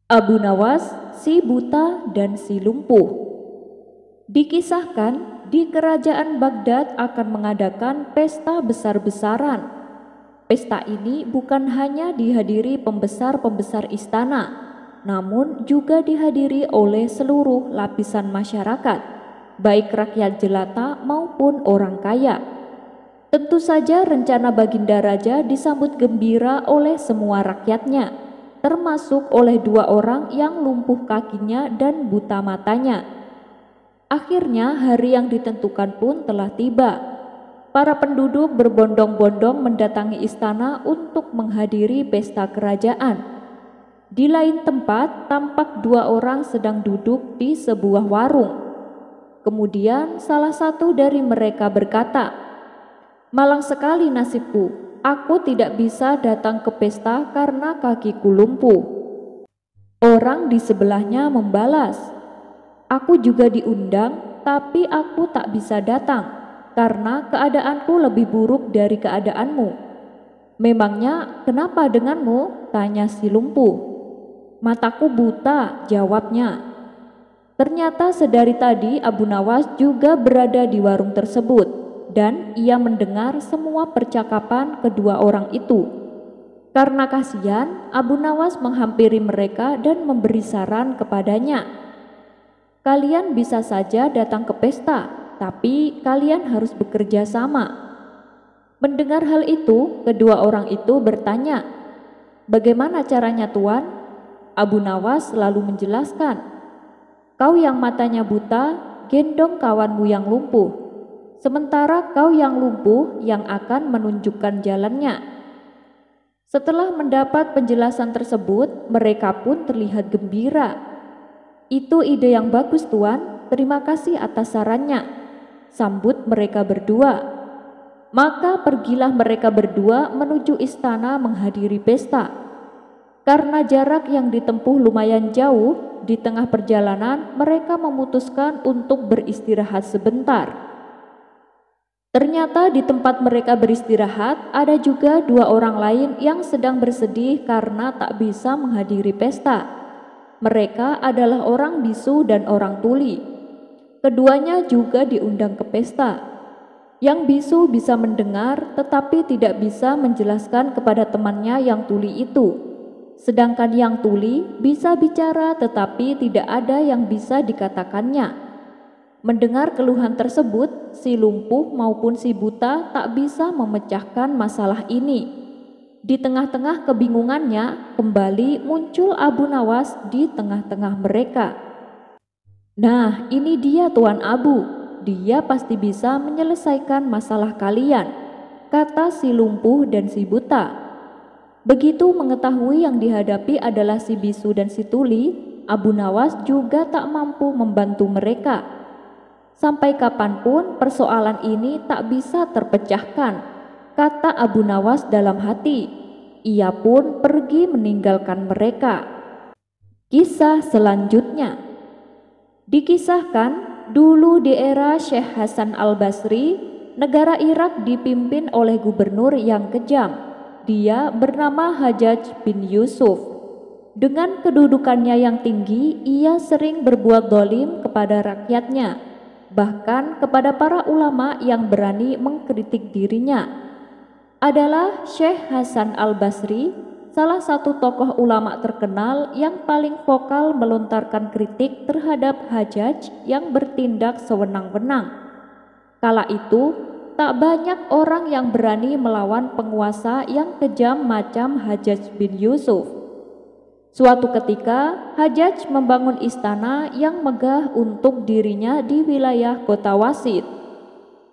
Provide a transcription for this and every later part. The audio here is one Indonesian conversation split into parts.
Abu Nawas, si buta dan si lumpuh. Dikisahkan di kerajaan Baghdad akan mengadakan pesta besar-besaran. Pesta ini bukan hanya dihadiri pembesar-pembesar istana, namun juga dihadiri oleh seluruh lapisan masyarakat, baik rakyat jelata maupun orang kaya. Tentu saja rencana Baginda Raja disambut gembira oleh semua rakyatnya, termasuk oleh dua orang yang lumpuh kakinya dan buta matanya. Akhirnya hari yang ditentukan pun telah tiba. Para penduduk berbondong-bondong mendatangi istana untuk menghadiri pesta kerajaan. Di lain tempat tampak dua orang sedang duduk di sebuah warung. Kemudian salah satu dari mereka berkata, "Malang sekali nasibku, aku tidak bisa datang ke pesta karena kakiku lumpuh." Orang di sebelahnya membalas, "Aku juga diundang, tapi aku tak bisa datang karena keadaanku lebih buruk dari keadaanmu." "Memangnya kenapa denganmu?" tanya si lumpuh. "Mataku buta," jawabnya. Ternyata sedari tadi Abu Nawas juga berada di warung tersebut dan ia mendengar semua percakapan kedua orang itu. Karena kasihan, Abu Nawas menghampiri mereka dan memberi saran kepadanya, "Kalian bisa saja datang ke pesta, tapi kalian harus bekerja sama." Mendengar hal itu, kedua orang itu bertanya, "Bagaimana caranya, Tuan?" Abu Nawas lalu menjelaskan, "Kau yang matanya buta, gendong kawanmu yang lumpuh, sementara kau yang lumpuh yang akan menunjukkan jalannya." Setelah mendapat penjelasan tersebut, mereka pun terlihat gembira. "Itu ide yang bagus, Tuan. Terima kasih atas sarannya," sambut mereka berdua. Maka pergilah mereka berdua menuju istana menghadiri pesta. Karena jarak yang ditempuh lumayan jauh, di tengah perjalanan mereka memutuskan untuk beristirahat sebentar. Ternyata di tempat mereka beristirahat ada juga dua orang lain yang sedang bersedih karena tak bisa menghadiri pesta. Mereka adalah orang bisu dan orang tuli. Keduanya juga diundang ke pesta. Yang bisu bisa mendengar tetapi tidak bisa menjelaskan kepada temannya yang tuli itu. Sedangkan yang tuli bisa bicara tetapi tidak ada yang bisa dikatakannya. Mendengar keluhan tersebut, si lumpuh maupun si buta tak bisa memecahkan masalah ini. Di tengah-tengah kebingungannya, kembali muncul Abu Nawas di tengah-tengah mereka. "Nah, ini dia Tuan Abu. Dia pasti bisa menyelesaikan masalah kalian," kata si lumpuh dan si buta. Begitu mengetahui yang dihadapi adalah si bisu dan si tuli, Abu Nawas juga tak mampu membantu mereka. "Sampai kapanpun persoalan ini tak bisa terpecahkan," kata Abu Nawas dalam hati. Ia pun pergi meninggalkan mereka. Kisah selanjutnya dikisahkan dulu di era Syekh Hasan al-Basri, negara Irak dipimpin oleh gubernur yang kejam. Dia bernama Hajjaj bin Yusuf. Dengan kedudukannya yang tinggi, ia sering berbuat zalim kepada rakyatnya, bahkan kepada para ulama yang berani mengkritik dirinya. Adalah Syekh Hasan al-Basri, salah satu tokoh ulama terkenal yang paling vokal melontarkan kritik terhadap Hajjaj yang bertindak sewenang-wenang. Kala itu, tak banyak orang yang berani melawan penguasa yang kejam macam Hajjaj bin Yusuf. Suatu ketika, Hajjaj membangun istana yang megah untuk dirinya di wilayah kota Wasit.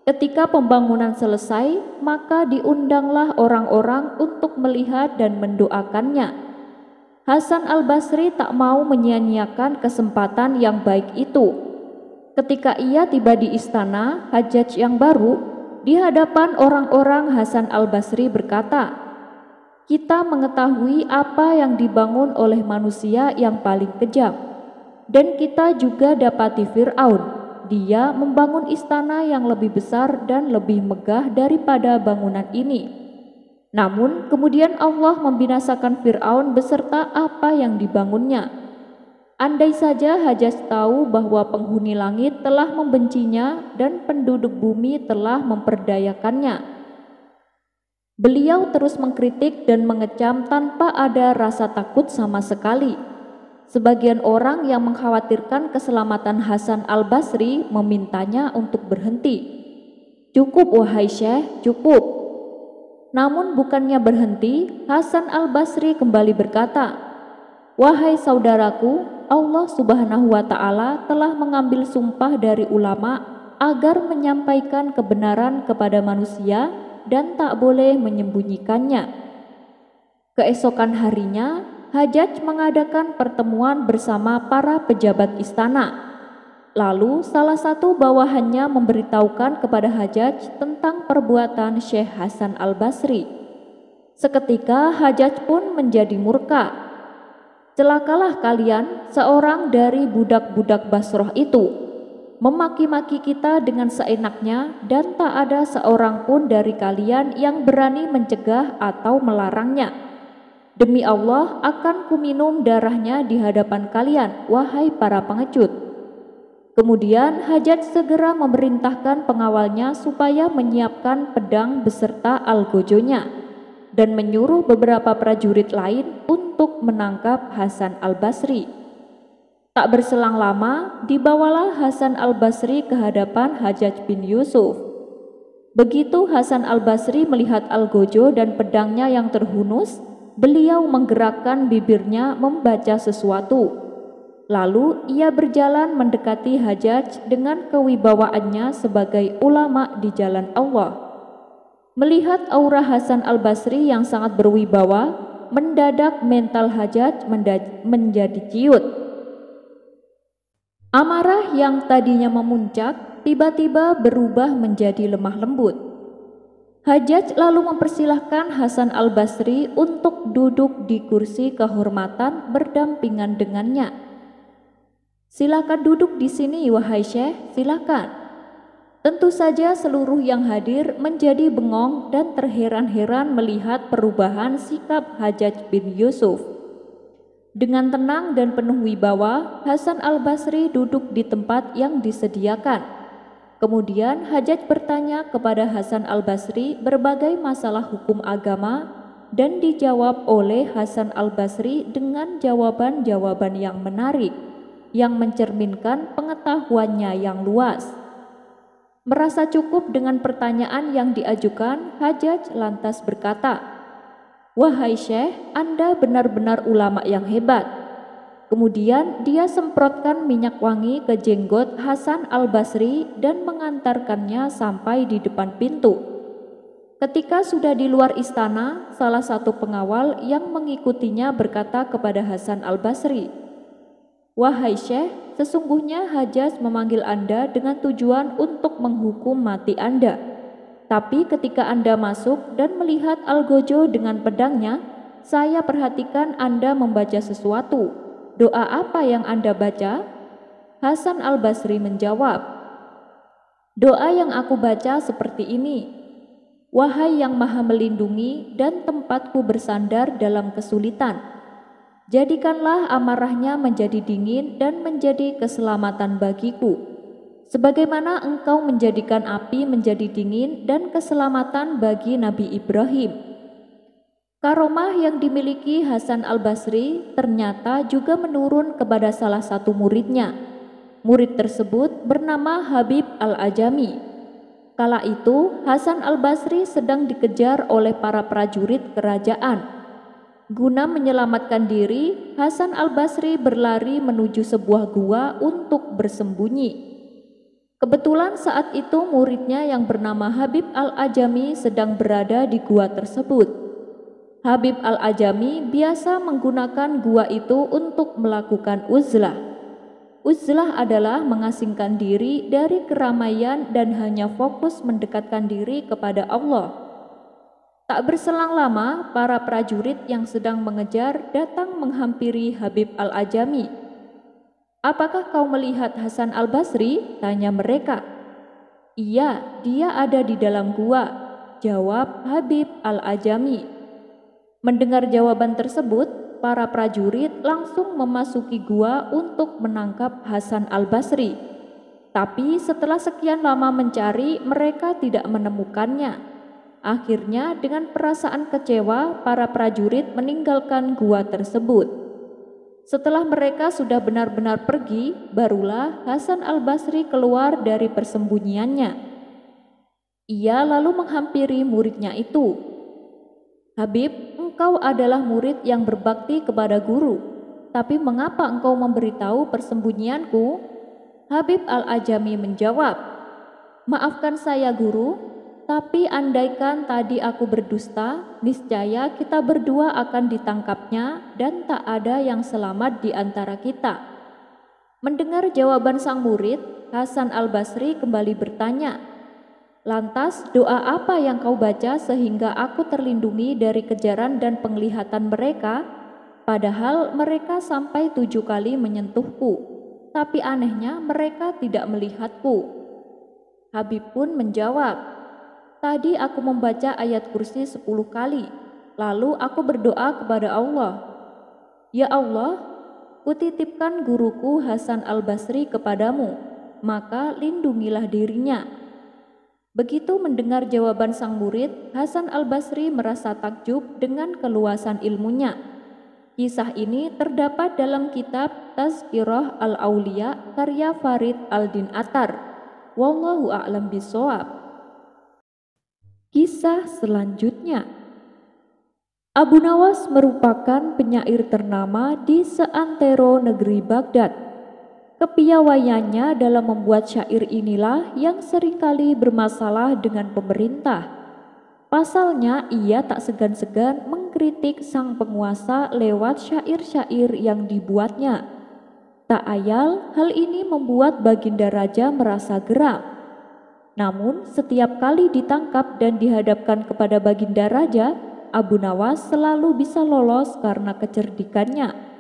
Ketika pembangunan selesai, maka diundanglah orang-orang untuk melihat dan mendoakannya. Hasan al-Basri tak mau menyia-nyiakan kesempatan yang baik itu. Ketika ia tiba di istana Hajjaj yang baru, di hadapan orang-orang Hasan al-Basri berkata, "Kita mengetahui apa yang dibangun oleh manusia yang paling kejam, dan kita juga dapati Fir'aun. Dia membangun istana yang lebih besar dan lebih megah daripada bangunan ini. Namun kemudian Allah membinasakan Fir'aun beserta apa yang dibangunnya. Andai saja Hajjaj tahu bahwa penghuni langit telah membencinya dan penduduk bumi telah memperdayakannya. Beliau terus mengkritik dan mengecam tanpa ada rasa takut sama sekali. Sebagian orang yang mengkhawatirkan keselamatan Hasan al-Basri memintanya untuk berhenti. "Cukup wahai Syekh, cukup." Namun bukannya berhenti, Hasan al-Basri kembali berkata, "Wahai saudaraku, Allah Subhanahu wa Ta'ala telah mengambil sumpah dari ulama agar menyampaikan kebenaran kepada manusia dan tak boleh menyembunyikannya." Keesokan harinya, Hajjaj mengadakan pertemuan bersama para pejabat istana. Lalu salah satu bawahannya memberitahukan kepada Hajjaj tentang perbuatan Syekh Hasan al-Basri. Seketika Hajjaj pun menjadi murka. "Celakalah kalian, seorang dari budak-budak Basrah itu memaki-maki kita dengan seenaknya dan tak ada seorang pun dari kalian yang berani mencegah atau melarangnya. Demi Allah, akan kuminum darahnya di hadapan kalian, wahai para pengecut." Kemudian Hajjaj segera memerintahkan pengawalnya supaya menyiapkan pedang beserta algojonya dan menyuruh beberapa prajurit lain untuk menangkap Hasan al-Basri. Tak berselang lama, dibawalah Hasan al-Basri ke hadapan Hajjaj bin Yusuf. Begitu Hasan al-Basri melihat algojo dan pedangnya yang terhunus, beliau menggerakkan bibirnya membaca sesuatu. Lalu ia berjalan mendekati Hajjaj dengan kewibawaannya sebagai ulama di jalan Allah. Melihat aura Hasan al-Basri yang sangat berwibawa, mendadak mental Hajjaj menjadi ciut. Amarah yang tadinya memuncak tiba-tiba berubah menjadi lemah lembut. Hajjaj lalu mempersilahkan Hasan al-Basri untuk duduk di kursi kehormatan berdampingan dengannya. "Silakan duduk di sini wahai Syekh, silakan." Tentu saja seluruh yang hadir menjadi bengong dan terheran-heran melihat perubahan sikap Hajjaj bin Yusuf. Dengan tenang dan penuh wibawa, Hasan al-Basri duduk di tempat yang disediakan. Kemudian Hajjaj bertanya kepada Hasan al-Basri berbagai masalah hukum agama dan dijawab oleh Hasan al-Basri dengan jawaban-jawaban yang menarik, yang mencerminkan pengetahuannya yang luas. Merasa cukup dengan pertanyaan yang diajukan, Hajjaj lantas berkata, "Wahai Syekh, Anda benar-benar ulama yang hebat." Kemudian dia semprotkan minyak wangi ke jenggot Hasan al-Basri dan mengantarkannya sampai di depan pintu. Ketika sudah di luar istana, salah satu pengawal yang mengikutinya berkata kepada Hasan al-Basri, "Wahai Syekh, sesungguhnya Hajjaj memanggil Anda dengan tujuan untuk menghukum mati Anda. Tapi ketika Anda masuk dan melihat algojo dengan pedangnya, saya perhatikan Anda membaca sesuatu. Doa apa yang Anda baca?" Hasan al-Basri menjawab, "Doa yang aku baca seperti ini. Wahai yang maha melindungi dan tempatku bersandar dalam kesulitan, jadikanlah amarahnya menjadi dingin dan menjadi keselamatan bagiku, sebagaimana engkau menjadikan api menjadi dingin dan keselamatan bagi Nabi Ibrahim." Karomah yang dimiliki Hasan al-Basri ternyata juga menurun kepada salah satu muridnya. Murid tersebut bernama Habib al-Ajami. Kala itu Hasan al-Basri sedang dikejar oleh para prajurit kerajaan. Guna menyelamatkan diri, Hasan al-Basri berlari menuju sebuah gua untuk bersembunyi. Kebetulan saat itu muridnya yang bernama Habib al-Ajami sedang berada di gua tersebut. Habib al-Ajami biasa menggunakan gua itu untuk melakukan uzlah. Uzlah adalah mengasingkan diri dari keramaian dan hanya fokus mendekatkan diri kepada Allah. Tak berselang lama, para prajurit yang sedang mengejar datang menghampiri Habib al-Ajami. "Apakah kau melihat Hasan al-Basri?" tanya mereka. "Iya, dia ada di dalam gua," jawab Habib al-Ajami. Mendengar jawaban tersebut, para prajurit langsung memasuki gua untuk menangkap Hasan al-Basri. Tapi setelah sekian lama mencari, mereka tidak menemukannya. Akhirnya dengan perasaan kecewa, para prajurit meninggalkan gua tersebut. Setelah mereka sudah benar-benar pergi, barulah Hasan al-Basri keluar dari persembunyiannya. Ia lalu menghampiri muridnya itu. "Habib, engkau adalah murid yang berbakti kepada guru, tapi mengapa engkau memberitahu persembunyianku?" Habib al-Ajami menjawab, "Maafkan saya guru, tapi andaikan tadi aku berdusta, niscaya kita berdua akan ditangkapnya dan tak ada yang selamat di antara kita." Mendengar jawaban sang murid, Hasan al-Basri kembali bertanya, "Lantas doa apa yang kau baca sehingga aku terlindungi dari kejaran dan penglihatan mereka? Padahal mereka sampai 7 kali menyentuhku, tapi anehnya mereka tidak melihatku." Habib pun menjawab, "Tadi aku membaca ayat kursi 10 kali, lalu aku berdoa kepada Allah, 'Ya Allah, kutitipkan guruku Hasan al-Basri kepadamu, maka lindungilah dirinya.'" Begitu mendengar jawaban sang murid, Hasan al-Basri merasa takjub dengan keluasan ilmunya. Kisah ini terdapat dalam kitab Tazkirah al-Auliya karya Farid al-Din Attar. Wallahu a'lam bishawab. Kisah selanjutnya, Abu Nawas merupakan penyair ternama di seantero negeri Baghdad. Kepiawaiannya dalam membuat syair inilah yang seringkali bermasalah dengan pemerintah. Pasalnya, ia tak segan-segan mengkritik sang penguasa lewat syair-syair yang dibuatnya. Tak ayal, hal ini membuat Baginda Raja merasa geram. Namun, setiap kali ditangkap dan dihadapkan kepada Baginda Raja, Abu Nawas selalu bisa lolos karena kecerdikannya.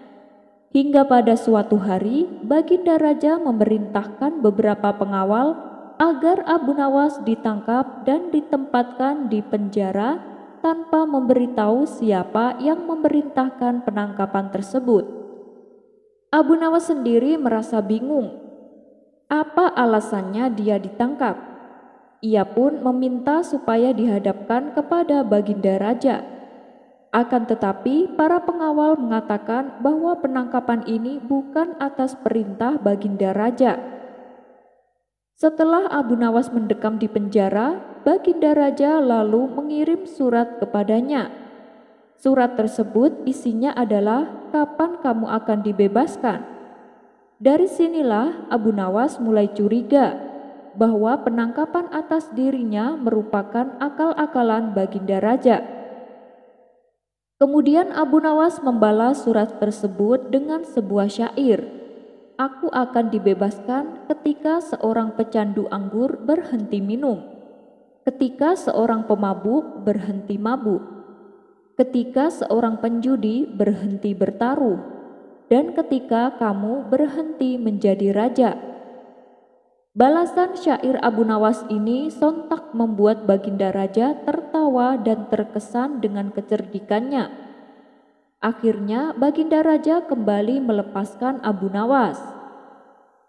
Hingga pada suatu hari, Baginda Raja memerintahkan beberapa pengawal agar Abu Nawas ditangkap dan ditempatkan di penjara tanpa memberitahu siapa yang memerintahkan penangkapan tersebut. Abu Nawas sendiri merasa bingung. Apa alasannya dia ditangkap? Ia pun meminta supaya dihadapkan kepada Baginda Raja. Akan tetapi, para pengawal mengatakan bahwa penangkapan ini bukan atas perintah Baginda Raja. Setelah Abu Nawas mendekam di penjara, Baginda Raja lalu mengirim surat kepadanya. Surat tersebut isinya adalah, "Kapan kamu akan dibebaskan?" Dari sinilah Abu Nawas mulai curiga bahwa penangkapan atas dirinya merupakan akal-akalan Baginda Raja. Kemudian Abu Nawas membalas surat tersebut dengan sebuah syair, "Aku akan dibebaskan ketika seorang pecandu anggur berhenti minum, ketika seorang pemabuk berhenti mabuk, ketika seorang penjudi berhenti bertaruh, dan ketika kamu berhenti menjadi raja." Balasan syair Abu Nawas ini sontak membuat Baginda Raja tertawa dan terkesan dengan kecerdikannya. Akhirnya Baginda Raja kembali melepaskan Abu Nawas.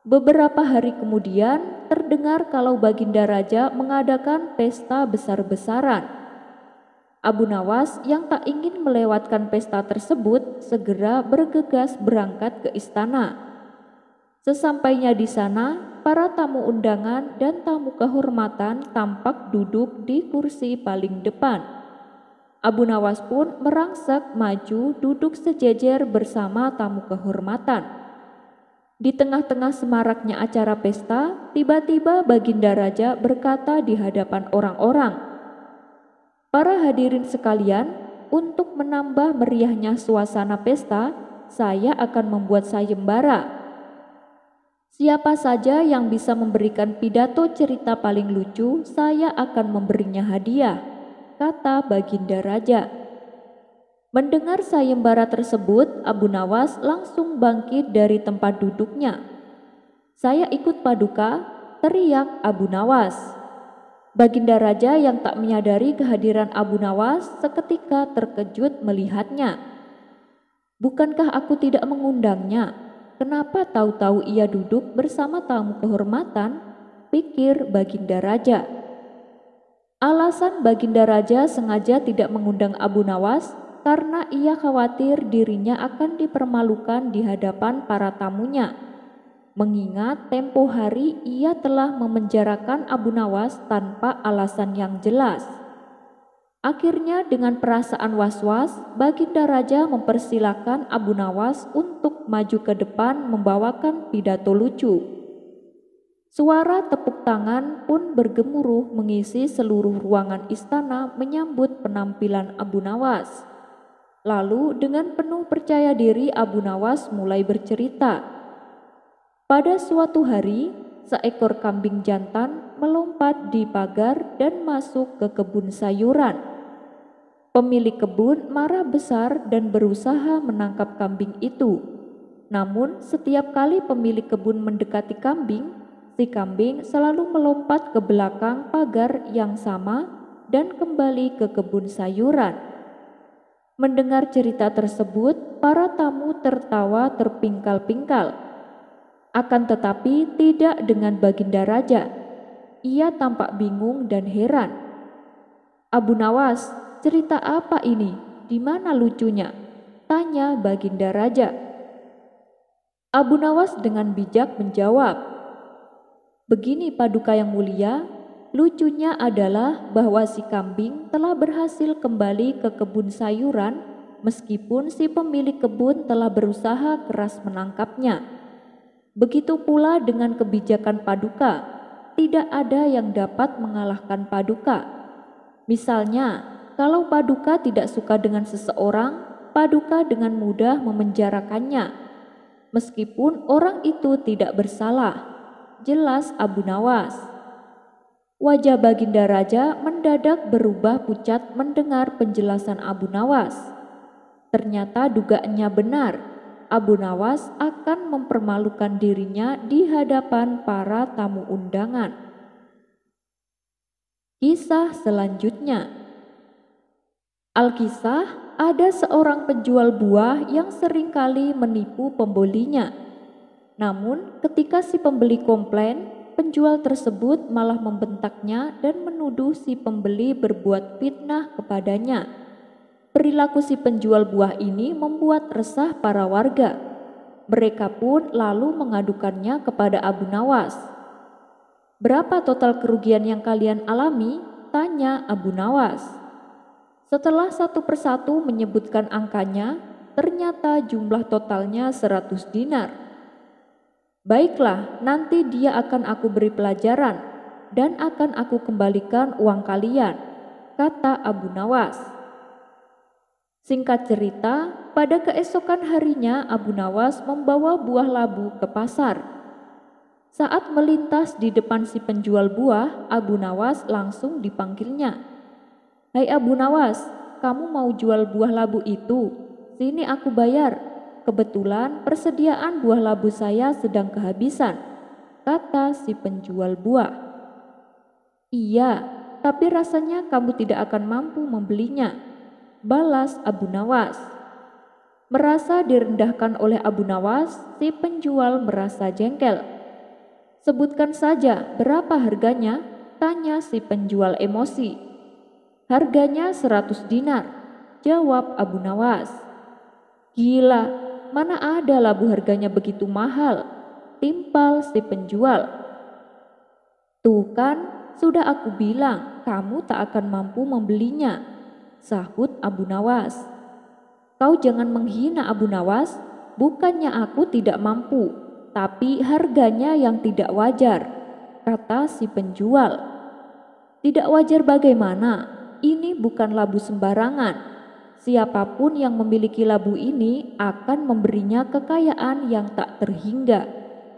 Beberapa hari kemudian terdengar kalau Baginda Raja mengadakan pesta besar-besaran. Abu Nawas yang tak ingin melewatkan pesta tersebut segera bergegas berangkat ke istana. Sesampainya di sana, para tamu undangan dan tamu kehormatan tampak duduk di kursi paling depan. Abu Nawas pun merangsek maju duduk sejejer bersama tamu kehormatan. Di tengah-tengah semaraknya acara pesta, tiba-tiba Baginda Raja berkata di hadapan orang-orang, "Para hadirin sekalian, untuk menambah meriahnya suasana pesta, saya akan membuat sayembara. Siapa saja yang bisa memberikan pidato cerita paling lucu, saya akan memberinya hadiah," kata Baginda Raja. Mendengar sayembara tersebut, Abu Nawas langsung bangkit dari tempat duduknya. "Saya ikut paduka," teriak Abu Nawas. Baginda Raja yang tak menyadari kehadiran Abu Nawas seketika terkejut melihatnya. Bukankah aku tidak mengundangnya? Kenapa tahu-tahu ia duduk bersama tamu kehormatan? Pikir Baginda Raja. Alasan Baginda Raja sengaja tidak mengundang Abu Nawas karena ia khawatir dirinya akan dipermalukan di hadapan para tamunya. Mengingat tempo hari ia telah memenjarakan Abu Nawas tanpa alasan yang jelas. Akhirnya dengan perasaan was-was, Baginda Raja mempersilahkan Abu Nawas untuk maju ke depan membawakan pidato lucu. Suara tepuk tangan pun bergemuruh mengisi seluruh ruangan istana menyambut penampilan Abu Nawas. Lalu dengan penuh percaya diri Abu Nawas mulai bercerita. Pada suatu hari, seekor kambing jantan melompat di pagar dan masuk ke kebun sayuran. Pemilik kebun marah besar dan berusaha menangkap kambing itu. Namun setiap kali pemilik kebun mendekati kambing, si kambing selalu melompat ke belakang pagar yang sama dan kembali ke kebun sayuran. Mendengar cerita tersebut, para tamu tertawa terpingkal-pingkal. Akan tetapi tidak dengan Baginda Raja. Ia tampak bingung dan heran. Abu Nawas, cerita apa ini? Di mana lucunya? Tanya Baginda Raja. Abu Nawas dengan bijak menjawab, begini Paduka yang mulia, lucunya adalah bahwa si kambing telah berhasil kembali ke kebun sayuran meskipun si pemilik kebun telah berusaha keras menangkapnya. Begitu pula dengan kebijakan Paduka, tidak ada yang dapat mengalahkan Paduka. Misalnya, kalau Paduka tidak suka dengan seseorang, Paduka dengan mudah memenjarakannya. Meskipun orang itu tidak bersalah, jelas Abu Nawas. Wajah Baginda Raja mendadak berubah pucat mendengar penjelasan Abu Nawas. Ternyata dugaannya benar, Abu Nawas akan mempermalukan dirinya di hadapan para tamu undangan. Kisah selanjutnya. Alkisah, ada seorang penjual buah yang seringkali menipu pembelinya. Namun ketika si pembeli komplain, penjual tersebut malah membentaknya dan menuduh si pembeli berbuat fitnah kepadanya. Perilaku si penjual buah ini membuat resah para warga. Mereka pun lalu mengadukannya kepada Abu Nawas. Berapa total kerugian yang kalian alami? Tanya Abu Nawas. Setelah satu persatu menyebutkan angkanya, ternyata jumlah totalnya 100 dinar. Baiklah, nanti dia akan aku beri pelajaran dan akan aku kembalikan uang kalian, kata Abu Nawas. Singkat cerita, pada keesokan harinya Abu Nawas membawa buah labu ke pasar. Saat melintas di depan si penjual buah, Abu Nawas langsung dipanggilnya. Hai Abu Nawas, kamu mau jual buah labu itu? Sini aku bayar. Kebetulan persediaan buah labu saya sedang kehabisan, kata si penjual buah. Iya, tapi rasanya kamu tidak akan mampu membelinya, balas Abu Nawas. Merasa direndahkan oleh Abu Nawas, si penjual merasa jengkel. Sebutkan saja berapa harganya, tanya si penjual emosi. Harganya 100 dinar, jawab Abu Nawas. Gila, mana ada labu harganya begitu mahal, timpal si penjual. Tuh kan, sudah aku bilang kamu tak akan mampu membelinya, sahut Abu Nawas. Kau jangan menghina Abu Nawas, bukannya aku tidak mampu, tapi harganya yang tidak wajar, kata si penjual. Tidak wajar bagaimana? Ini bukan labu sembarangan. Siapapun yang memiliki labu ini akan memberinya kekayaan yang tak terhingga,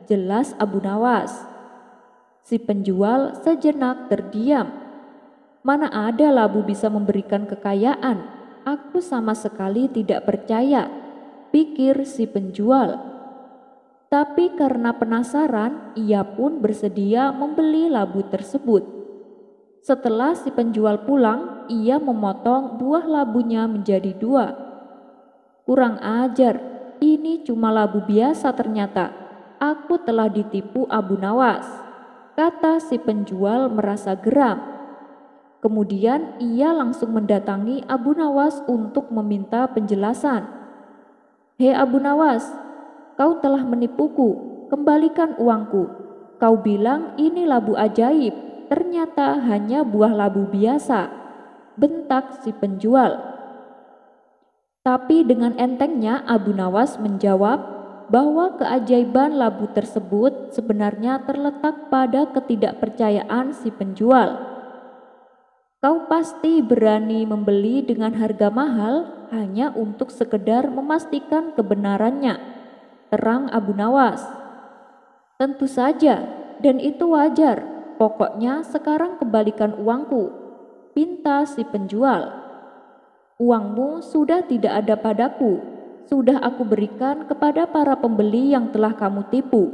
jelas Abu Nawas. Si penjual sejenak terdiam. Mana ada labu bisa memberikan kekayaan? Aku sama sekali tidak percaya, pikir si penjual. Tapi karena penasaran, ia pun bersedia membeli labu tersebut. Setelah si penjual pulang, ia memotong buah labunya menjadi 2. Kurang ajar, ini cuma labu biasa ternyata. Aku telah ditipu Abu Nawas, kata si penjual merasa geram. Kemudian ia langsung mendatangi Abu Nawas untuk meminta penjelasan. Hei Abu Nawas, kau telah menipuku, kembalikan uangku. Kau bilang ini labu ajaib, ternyata hanya buah labu biasa, bentak si penjual. Tapi dengan entengnya Abu Nawas menjawab bahwa keajaiban labu tersebut sebenarnya terletak pada ketidakpercayaan si penjual. Kau pasti berani membeli dengan harga mahal hanya untuk sekedar memastikan kebenarannya, terang Abu Nawas. Tentu saja, dan itu wajar. Pokoknya sekarang kembalikan uangku, pinta si penjual. Uangmu sudah tidak ada padaku, sudah aku berikan kepada para pembeli yang telah kamu tipu.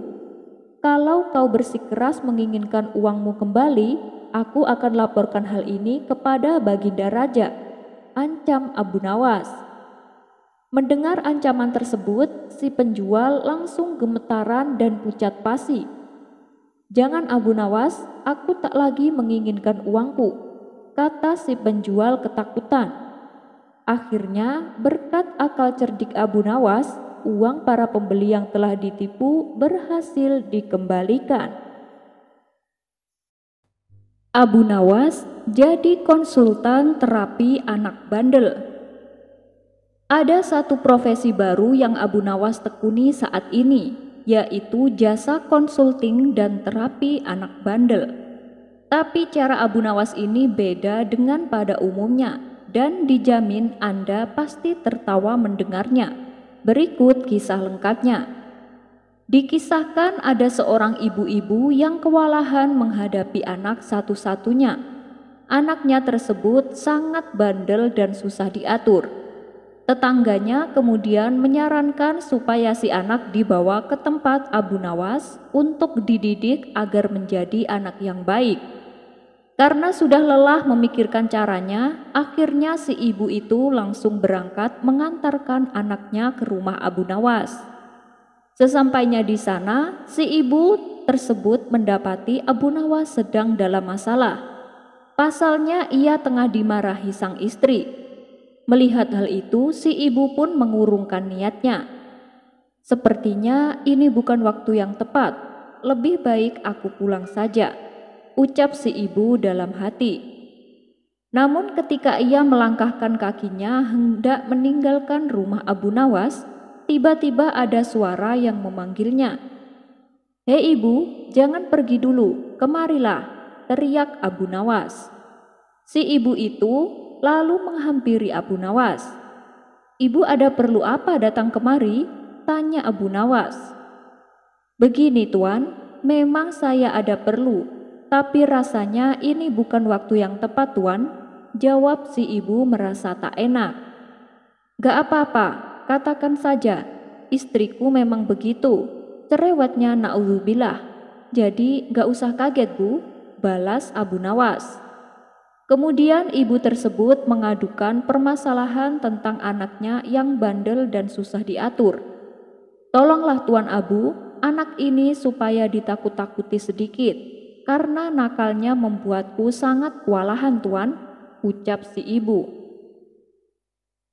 Kalau kau bersikeras menginginkan uangmu kembali, aku akan laporkan hal ini kepada Baginda Raja, ancam Abu Nawas. Mendengar ancaman tersebut, si penjual langsung gemetaran dan pucat pasi. Jangan Abu Nawas, aku tak lagi menginginkan uangku, kata si penjual ketakutan. Akhirnya, berkat akal cerdik Abu Nawas, uang para pembeli yang telah ditipu berhasil dikembalikan. Abu Nawas jadi konsultan terapi anak bandel. Ada satu profesi baru yang Abu Nawas tekuni saat ini, yaitu jasa konsulting dan terapi anak bandel. Tapi cara Abu Nawas ini beda dengan pada umumnya, dan dijamin Anda pasti tertawa mendengarnya. Berikut kisah lengkapnya. Dikisahkan ada seorang ibu-ibu yang kewalahan menghadapi anak satu-satunya. Anaknya tersebut sangat bandel dan susah diatur. Tetangganya kemudian menyarankan supaya si anak dibawa ke tempat Abu Nawas untuk dididik agar menjadi anak yang baik. Karena sudah lelah memikirkan caranya, akhirnya si ibu itu langsung berangkat mengantarkan anaknya ke rumah Abu Nawas. Sesampainya di sana, si ibu tersebut mendapati Abu Nawas sedang dalam masalah. Pasalnya ia tengah dimarahi sang istri. Melihat hal itu, si ibu pun mengurungkan niatnya. Sepertinya ini bukan waktu yang tepat, lebih baik aku pulang saja, ucap si ibu dalam hati. Namun ketika ia melangkahkan kakinya hendak meninggalkan rumah Abu Nawas, tiba-tiba ada suara yang memanggilnya. Hei ibu, jangan pergi dulu, kemarilah, teriak Abu Nawas. Si ibu itu lalu menghampiri Abu Nawas. Ibu ada perlu apa datang kemari? Tanya Abu Nawas. Begini tuan, memang saya ada perlu. Tapi rasanya ini bukan waktu yang tepat tuan, jawab si ibu merasa tak enak. Gak apa-apa, katakan saja, istriku memang begitu, cerewetnya na'udzubillah. Jadi gak usah kaget bu, balas Abu Nawas. Kemudian ibu tersebut mengadukan permasalahan tentang anaknya yang bandel dan susah diatur. Tolonglah Tuan Abu, anak ini supaya ditakut-takuti sedikit, karena nakalnya membuatku sangat kewalahan tuan, ucap si ibu.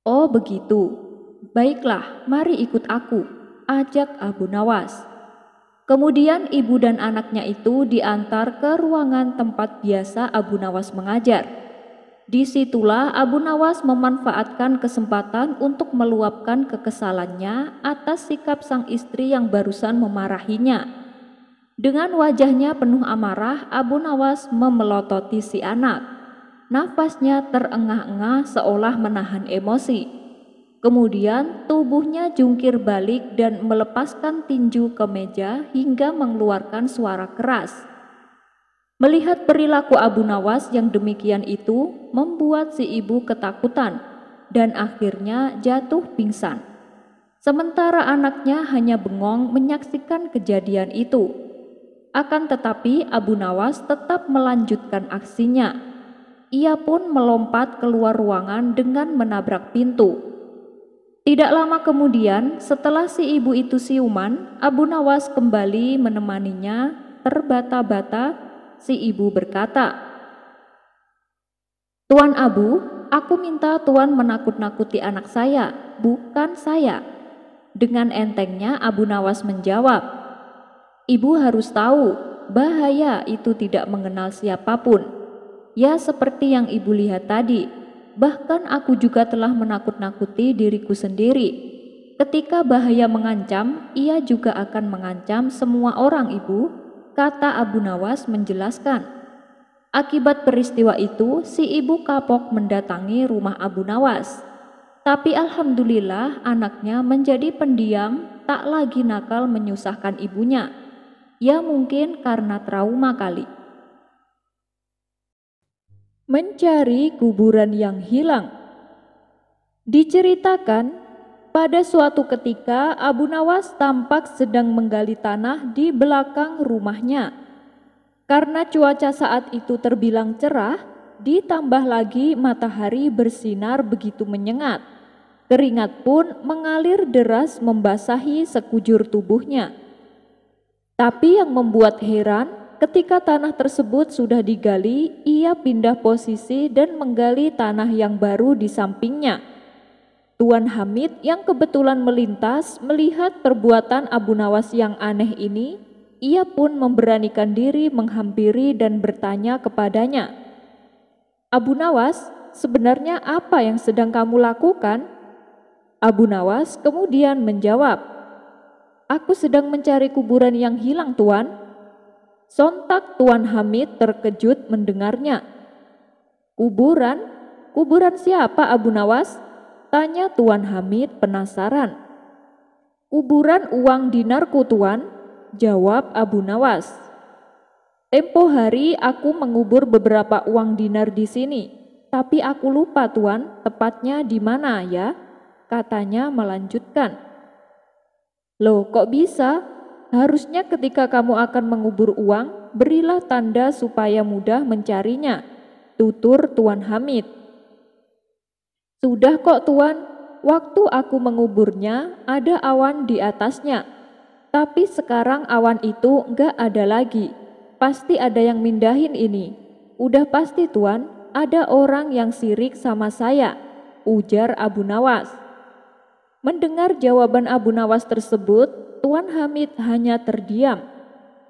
Oh begitu, baiklah mari ikut aku, ajak Abu Nawas. Kemudian ibu dan anaknya itu diantar ke ruangan tempat biasa Abu Nawas mengajar. Disitulah Abu Nawas memanfaatkan kesempatan untuk meluapkan kekesalannya atas sikap sang istri yang barusan memarahinya. Dengan wajahnya penuh amarah, Abu Nawas memelototi si anak. Nafasnya terengah-engah seolah menahan emosi. Kemudian tubuhnya jungkir balik dan melepaskan tinju ke meja hingga mengeluarkan suara keras. Melihat perilaku Abu Nawas yang demikian itu membuat si ibu ketakutan dan akhirnya jatuh pingsan. Sementara anaknya hanya bengong menyaksikan kejadian itu. Akan tetapi Abu Nawas tetap melanjutkan aksinya. Ia pun melompat keluar ruangan dengan menabrak pintu. Tidak lama kemudian, setelah si ibu itu siuman, Abu Nawas kembali menemaninya. Terbata-bata, si ibu berkata, "Tuan Abu, aku minta Tuan menakut-nakuti anak saya, bukan saya." Dengan entengnya Abu Nawas menjawab, "Ibu harus tahu, bahaya itu tidak mengenal siapapun. Ya seperti yang ibu lihat tadi, bahkan aku juga telah menakut-nakuti diriku sendiri. Ketika bahaya mengancam, ia juga akan mengancam semua orang, ibu," kata Abu Nawas menjelaskan. Akibat peristiwa itu, si ibu kapok mendatangi rumah Abu Nawas. Tapi alhamdulillah anaknya menjadi pendiam, tak lagi nakal menyusahkan ibunya. Ya mungkin karena trauma kali. Mencari kuburan yang hilang. Diceritakan, pada suatu ketika Abu Nawas tampak sedang menggali tanah di belakang rumahnya. Karena cuaca saat itu terbilang cerah, ditambah lagi matahari bersinar begitu menyengat. Keringat pun mengalir deras membasahi sekujur tubuhnya. Tapi yang membuat heran, ketika tanah tersebut sudah digali, ia pindah posisi dan menggali tanah yang baru di sampingnya. Tuan Hamid yang kebetulan melintas melihat perbuatan Abu Nawas yang aneh ini, ia pun memberanikan diri menghampiri dan bertanya kepadanya, "Abu Nawas, sebenarnya apa yang sedang kamu lakukan?" Abu Nawas kemudian menjawab, "Aku sedang mencari kuburan yang hilang, Tuan." Sontak Tuan Hamid terkejut mendengarnya. "Kuburan? Kuburan siapa, Abu Nawas?" tanya Tuan Hamid penasaran. "Kuburan uang dinarku, Tuan," jawab Abu Nawas. "Tempo hari aku mengubur beberapa uang dinar di sini, tapi aku lupa, Tuan, tepatnya di mana ya?" katanya melanjutkan. "Loh, kok bisa? Harusnya ketika kamu akan mengubur uang, berilah tanda supaya mudah mencarinya," tutur Tuan Hamid. "Sudah kok, Tuan, waktu aku menguburnya ada awan di atasnya, tapi sekarang awan itu enggak ada lagi. Pasti ada yang mindahin ini. Udah pasti, Tuan, ada orang yang sirik sama saya," ujar Abu Nawas. Mendengar jawaban Abu Nawas tersebut, Tuan Hamid hanya terdiam.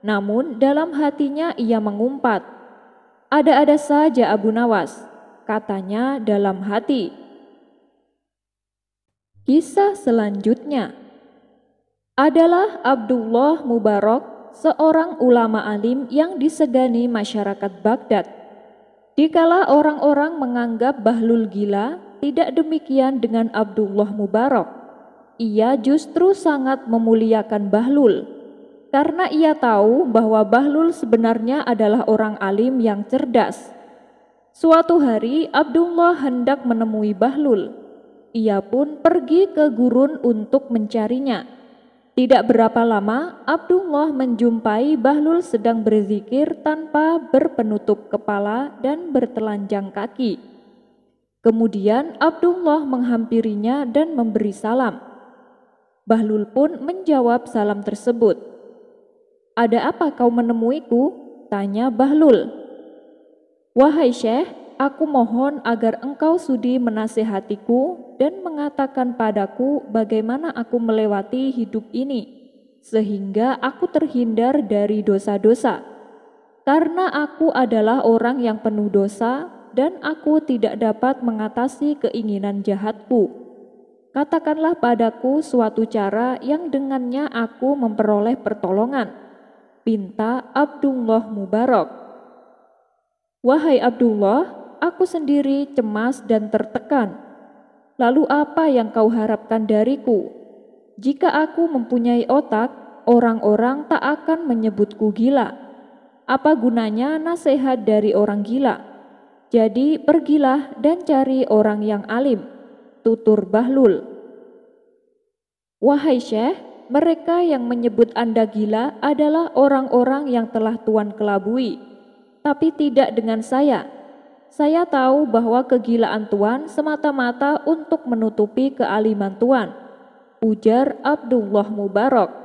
Namun dalam hatinya ia mengumpat, "Ada-ada saja Abu Nawas," katanya dalam hati. Kisah selanjutnya adalah Abdullah Mubarak, seorang ulama alim yang disegani masyarakat Baghdad. Dikala orang-orang menganggap Bahlul gila, tidak demikian dengan Abdullah Mubarak. Ia justru sangat memuliakan Bahlul, karena ia tahu bahwa Bahlul sebenarnya adalah orang alim yang cerdas. Suatu hari Abdullah hendak menemui Bahlul. Ia pun pergi ke gurun untuk mencarinya. Tidak berapa lama Abdullah menjumpai Bahlul sedang berzikir tanpa berpenutup kepala dan bertelanjang kaki. Kemudian Abdullah menghampirinya dan memberi salam. Bahlul pun menjawab salam tersebut. "Ada apa kau menemuiku?" tanya Bahlul. "Wahai Syekh, aku mohon agar engkau sudi menasehatiku dan mengatakan padaku bagaimana aku melewati hidup ini, sehingga aku terhindar dari dosa-dosa. Karena aku adalah orang yang penuh dosa dan aku tidak dapat mengatasi keinginan jahatku. Katakanlah padaku suatu cara yang dengannya aku memperoleh pertolongan," pinta Abdullah Mubarak. "Wahai Abdullah, aku sendiri cemas dan tertekan. Lalu apa yang kau harapkan dariku? Jika aku mempunyai otak, orang-orang tak akan menyebutku gila. Apa gunanya nasihat dari orang gila? Jadi pergilah dan cari orang yang alim," tutur Bahlul. "Wahai Syekh, mereka yang menyebut Anda gila adalah orang-orang yang telah Tuan kelabui, tapi tidak dengan saya. saya tahu bahwa kegilaan Tuan semata-mata untuk menutupi kealiman Tuan, ujar Abdullah Mubarak.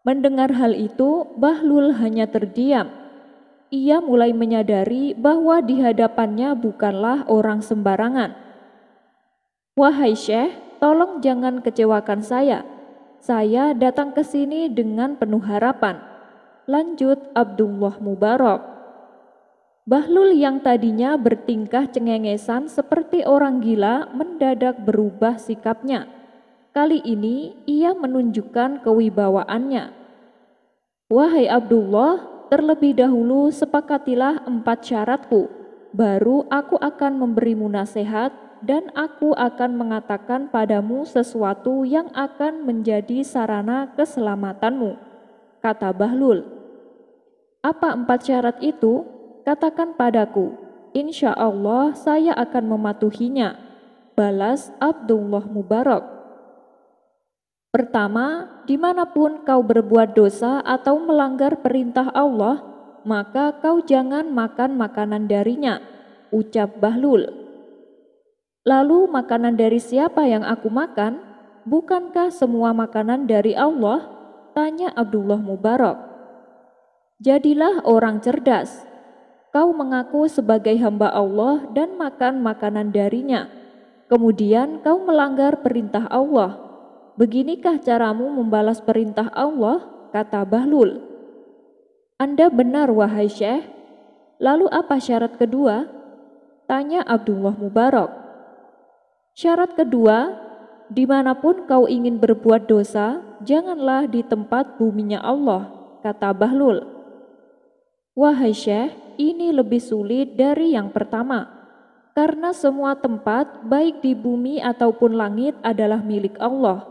Mendengar hal itu, Bahlul hanya terdiam. Ia mulai menyadari bahwa di hadapannya bukanlah orang sembarangan. "Wahai Syekh, tolong jangan kecewakan saya. Saya datang ke sini dengan penuh harapan," lanjut Abdullah Mubarak. Bahlul yang tadinya bertingkah cengengesan seperti orang gila mendadak berubah sikapnya. Kali ini ia menunjukkan kewibawaannya. "Wahai Abdullah, terlebih dahulu sepakatilah 4 syaratku, baru aku akan memberimu nasihat dan aku akan mengatakan padamu sesuatu yang akan menjadi sarana keselamatanmu," kata Bahlul. "Apa 4 syarat itu? Katakan padaku, insya Allah saya akan mematuhinya," balas Abdullah Mubarak. "Pertama, dimanapun kau berbuat dosa atau melanggar perintah Allah, maka kau jangan makan makanan darinya," ucap Bahlul. "Lalu makanan dari siapa yang aku makan? Bukankah semua makanan dari Allah?" tanya Abdullah Mubarak. "Jadilah orang cerdas. Kau mengaku sebagai hamba Allah dan makan makanan darinya. Kemudian kau melanggar perintah Allah. Beginikah caramu membalas perintah Allah?" kata Bahlul. "Anda benar wahai Syekh. Lalu apa syarat kedua?" tanya Abdullah Mubarak. "Syarat kedua, dimanapun kau ingin berbuat dosa, janganlah di tempat buminya Allah," kata Bahlul. "Wahai Syekh, ini lebih sulit dari yang pertama, karena semua tempat baik di bumi ataupun langit adalah milik Allah.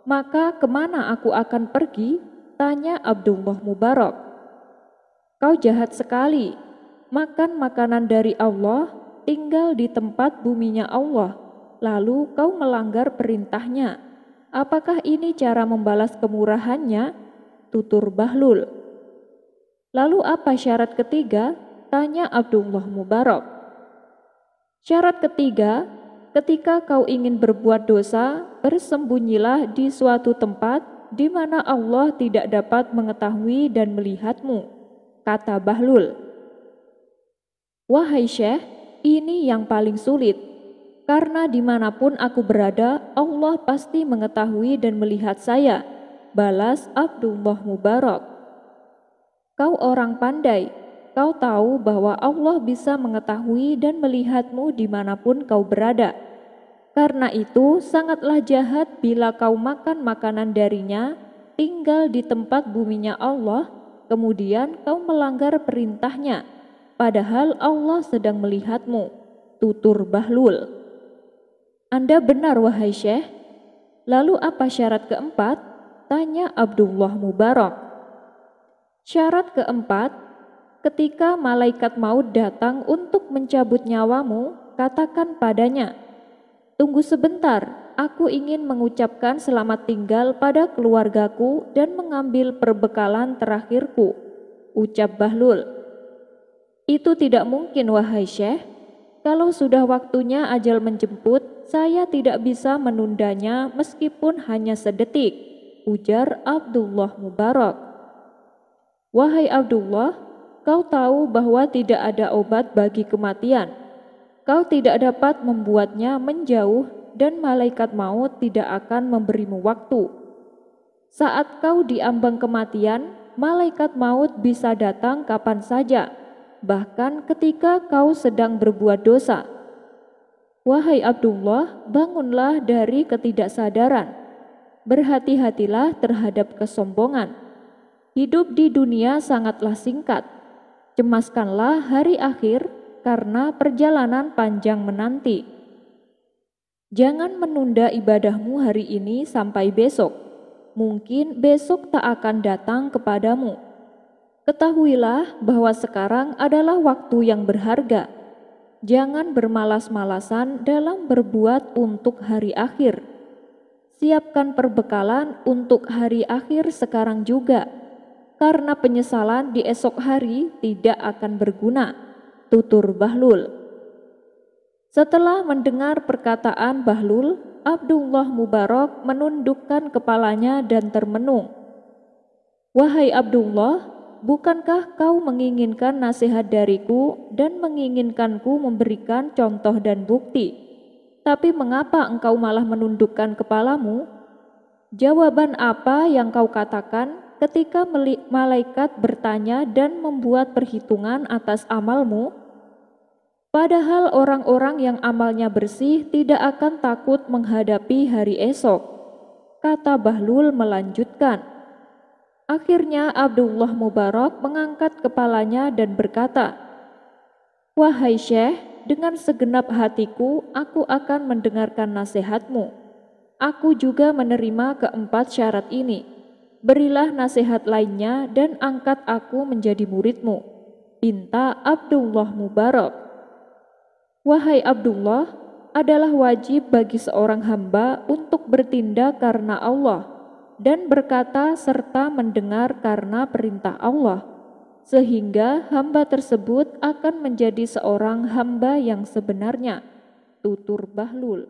Maka kemana aku akan pergi?" tanya Abdullah Mubarak. "Kau jahat sekali, makan makanan dari Allah, tinggal di tempat buminya Allah, lalu kau melanggar perintahnya. Apakah ini cara membalas kemurahannya?" tutur Bahlul. "Lalu apa syarat ketiga?" tanya Abdullah Mubarak. "Syarat ketiga, ketika kau ingin berbuat dosa, bersembunyilah di suatu tempat di mana Allah tidak dapat mengetahui dan melihatmu," kata Bahlul. "Wahai Syekh, ini yang paling sulit, karena dimanapun aku berada, Allah pasti mengetahui dan melihat saya," balas Abdullah Mubarak. "Kau orang pandai, kau tahu bahwa Allah bisa mengetahui dan melihatmu dimanapun kau berada. Karena itu sangatlah jahat bila kau makan makanan darinya, tinggal di tempat buminya Allah, kemudian kau melanggar perintahnya, padahal Allah sedang melihatmu," tutur Bahlul. "Anda benar wahai Syekh. Lalu apa syarat keempat?" tanya Abdullah Mubarak. "Syarat keempat, ketika malaikat maut datang untuk mencabut nyawamu, katakan padanya, 'Tunggu sebentar, aku ingin mengucapkan selamat tinggal pada keluargaku dan mengambil perbekalan terakhirku,' ucap Bahlul. "Itu tidak mungkin wahai Syekh. Kalau sudah waktunya ajal menjemput, saya tidak bisa menundanya meskipun hanya sedetik," ujar Abdullah Mubarak. "Wahai Abdullah, kau tahu bahwa tidak ada obat bagi kematian. Kau tidak dapat membuatnya menjauh dan malaikat maut tidak akan memberimu waktu. Saat kau diambang kematian, malaikat maut bisa datang kapan saja, bahkan ketika kau sedang berbuat dosa. Wahai Abdullah, bangunlah dari ketidaksadaran. Berhati-hatilah terhadap kesombongan. Hidup di dunia sangatlah singkat. Cemaskanlah hari akhir karena perjalanan panjang menanti. Jangan menunda ibadahmu hari ini sampai besok. Mungkin besok tak akan datang kepadamu. Ketahuilah bahwa sekarang adalah waktu yang berharga. Jangan bermalas-malasan dalam berbuat untuk hari akhir. Siapkan perbekalan untuk hari akhir sekarang juga, karena penyesalan di esok hari tidak akan berguna. tutur Bahlul. Setelah mendengar perkataan Bahlul, Abdullah Mubarak menundukkan kepalanya dan termenung. "Wahai Abdullah, bukankah kau menginginkan nasihat dariku dan menginginkanku memberikan contoh dan bukti? Tapi mengapa engkau malah menundukkan kepalamu? Jawaban apa yang kau katakan ketika malaikat bertanya dan membuat perhitungan atas amalmu? Padahal orang-orang yang amalnya bersih tidak akan takut menghadapi hari esok," kata Bahlul melanjutkan. Akhirnya Abdullah Mubarak mengangkat kepalanya dan berkata, "Wahai Syekh, dengan segenap hatiku aku akan mendengarkan nasihatmu. Aku juga menerima keempat syarat ini. Berilah nasihat lainnya dan angkat aku menjadi muridmu," pinta Abdullah Mubarak. "Wahai Abdullah, adalah wajib bagi seorang hamba untuk bertindak karena Allah dan berkata serta mendengar karena perintah Allah, sehingga hamba tersebut akan menjadi seorang hamba yang sebenarnya," tutur Bahlul.